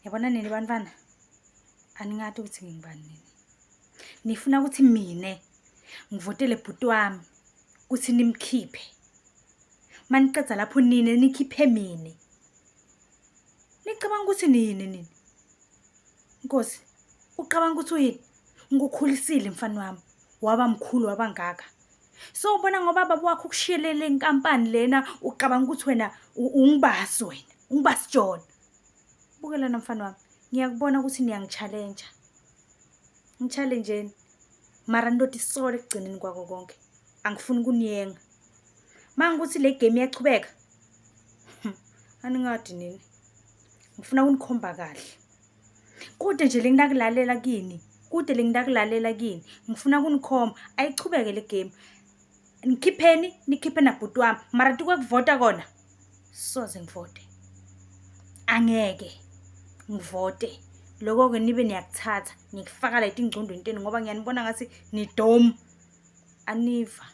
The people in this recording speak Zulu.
Yabona nini bantwana? Aningathi ukuthi ngingibani nini. Nifuna ukuthi mine ngivotele bhuti wami ukuthi nimkhiphe. Maniqedza lapho nini nikhiphe mina. Nicabanga ukuthi nini nini? Nkosi, ucabanga ukuthi uyini? Ngikukhulisile mfana wami. Waba mkhulu wabangaka. So ubona ngoba baba wakho ukushiyelele inkampani lena ucabanga ukuthi wena ungibasi wena, ungibasi John. Bukela mfana wami, ngiyakubona ukuthi niyangichallenge. Ngichallenge mara ndoti isole ekugcineni kwako konke. Angifuni kuniyenga. Mangukuthi le game iyachubeka. Aningathi nini. Ngifuna ukunikhomba kahle. Kude nje lengakulalela kini. Kude lengakulalela kini. Ngifuna ukunikhomba ayichubeke le game. Nikhipheni, nikhiphe na bhuti wami. Mara tukuvota kona. Soze ngivote. Angeke ngivote. Lokho ke nibe niyakuthatha, ngikufaka la ingcondo intweni ngoba ngiyanibona ngathi nidom. Aniva.